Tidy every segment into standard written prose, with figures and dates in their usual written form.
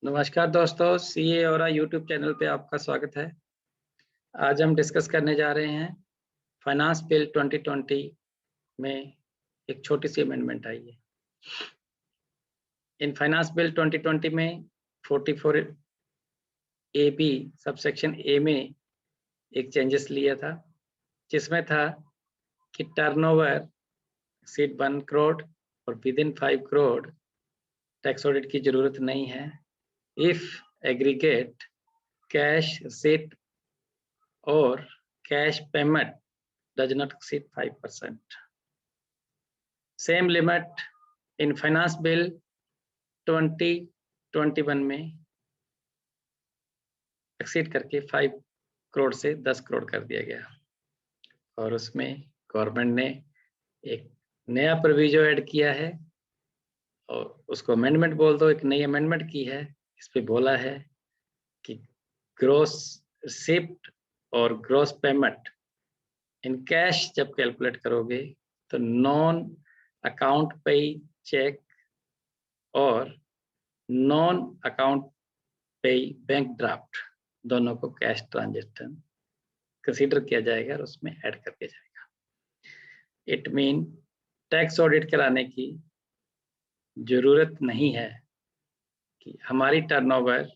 नमस्कार दोस्तों, सीए और यूट्यूब चैनल पे आपका स्वागत है। आज हम डिस्कस करने जा रहे हैं फाइनेंस बिल 2020 में एक छोटी सी अमेंडमेंट आई है। इन फाइनेंस बिल 2020 में 44 ए बी सबसेक्शन ए में एक चेंजेस लिया था, जिसमें था कि टर्नओवर एक्सीड 1 करोड़ और with in 5 crore tax audit की जरूरत नहीं है if aggregate cash receipt or cash payment does not exceed 5%. Same limit in Finance Bill 2021 में exceed करके 5 करोड़ से 10 करोड़ कर दिया गया और उसमें गवर्नमेंट ने एक नया प्रोविजो ऐड किया है और उसको अमेंडमेंट बोल दो। एक नई अमेंडमेंट की है। इस पे बोला है कि ग्रॉस रिसिप्ट और ग्रॉस पेमेंट इन कैश जब कैलकुलेट करोगे तो नॉन अकाउंट पे चेक और non account pay bank draft दोनों को कैश ट्रांजैक्शन कंसीडर किया जाएगा और उसमें ऐड करके जाएगा। इट मीन टैक्स ऑडिट कराने की जरूरत नहीं है कि हमारी टर्नओवर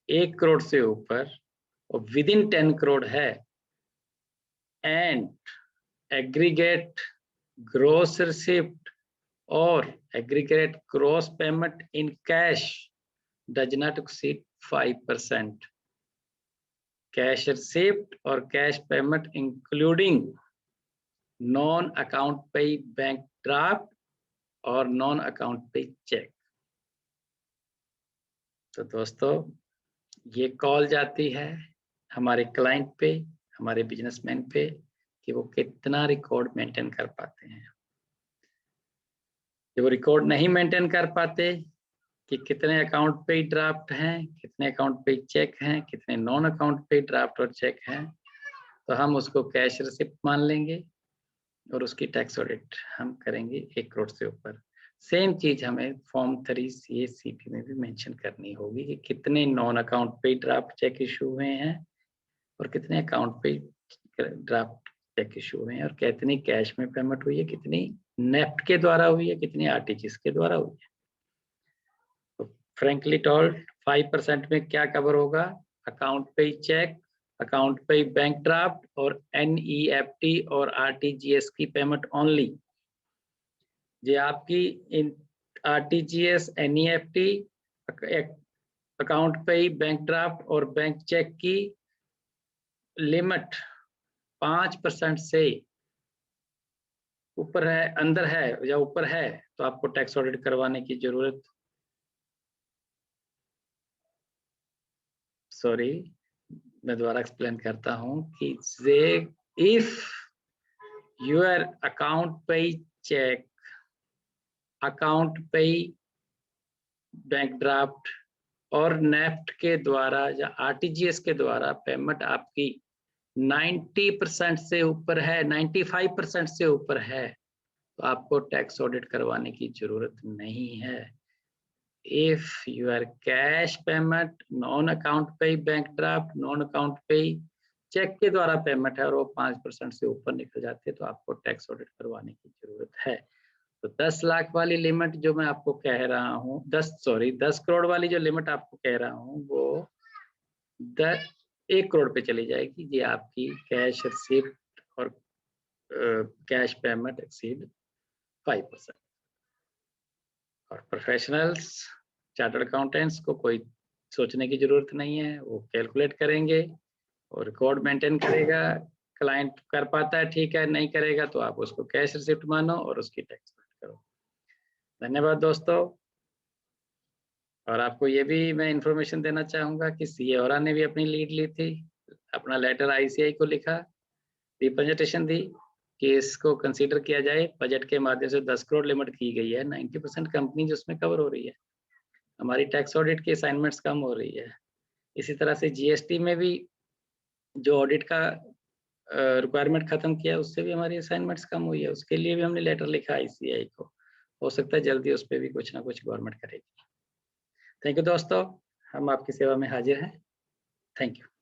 1 करोड़ से ऊपर और विद इन 10 करोड़ है and aggregate gross receipt or aggregate gross payment in cash does not exceed 5%. Cash receipt or cash payment including non-account pay bank draft और non-account pay check। तो दोस्तों, ये कॉल जाती है हमारे क्लाइंट पे, हमारे बिजनेसमैन पे कि वो कितना रिकॉर्ड मेंटेन कर पाते हैं। कि वो रिकॉर्ड नहीं मेंटेन कर पाते कि कितने अकाउंट पे ड्राफ्ट हैं, कितने अकाउंट पे चेक हैं, कितने नॉन अकाउंट पे ड्राफ्ट और चेक हैं, तो हम उसको कैश रिसिप्ट मान लेंगे और उसकी टैक्स ऑडिट हम करेंगे 1 करोड़ से ऊपर। सेम चीज हमें फॉर्म 3 CACP में भी मेंशन करनी होगी कि कितने नॉन अकाउंट पे ड्राफ्ट चेक इशू हुए हैं और कितने अकाउंट पे ड्राफ्ट चेक इशू हुए हैं और कितनी कैश में पेमेंट हुई है, कितनी नेफ्ट के द्वारा हुई है, कितनी आरटीजीएस के द्वारा हुई है। तो फ्रैंकली टोल्ड 5% में क्या कवर होगा? Account pay check, account pay bank draft और NEFT और आरटीजीएस की पेमेंट ओनली। ये आपकी इन RTGS, NEFT, account pay bank draft और बैंक चेक की लिमिट 5% से ऊपर है, अंदर है या ऊपर है तो आपको टैक्स ऑडिट करवाने की जरूरत, सॉरी मैं दोबारा एक्सप्लेन करता हूं कि if your account pay check, account pay bank draft और नेफ्ट के द्वारा या आरटीजीएस के द्वारा पेमेंट आपकी 90% से ऊपर है, 95% से ऊपर है, तो आपको टैक्स ऑडिट करवाने की जरूरत नहीं है। If your cash payment, non account pay bank draft, non account pay cheque के द्वारा पेमेंट है और वो 5% से ऊपर निकल जाते हैं तो आपको टैक्स ऑडिट करवाने की जरूरत है। तो 10 लाख वाली लिमिट जो मैं आपको कह रहा हूँ, 10 करोड़ वाली जो लिमिट आपको कह रहा हूँ वो 1 करोड़ पे चली जाएगी। ये आपकी कैश रिसिप्ट और कैश पेमेंट एक्सीड 5%। और प्रोफेशनल्स, चार्टर्ड अकाउंटेंट्स को कोई सोचने की जरूरत नहीं है, वो कैलकुलेट करेंगे और रिकॉर्ड मेंटेन करेगा। क्लाइंट कर पाता है ठीक है, नहीं करेगा तो आप उसको कैश रिसिप्ट मानो और उसकी टैक्स करो। धन्यवाद दोस्तों। और आपको ये भी मैं इंफॉर्मेशन देना चाहूंगा कि सीए औरा ने भी अपनी लीड ली थी, अपना लेटर आईसीआई को लिखा, रिप्रेजेंटेशन दी कि इसको कंसीडर किया जाए। बजट के माध्यम से 10 करोड़ लिमिट की गई है, 90% कंपनी जिसमें कवर हो रही है, हमारी टैक्स ऑडिट की असाइनमेंट्स कम हो रही है। इसी तरह से जीएसटी में भी जो ऑडिट का रिक्वायरमेंट खत्म किया उससे भी हमारी असाइनमेंट्स कम हुई है, उसके लिए भी हमने लेटर लिखा आईसीआई को। हो सकता है जल्दी उस पर भी कुछ ना कुछ गवर्नमेंट करेगी। थैंक यू दोस्तों। हम आपकी सेवा में हाजिर हैं। Thank you.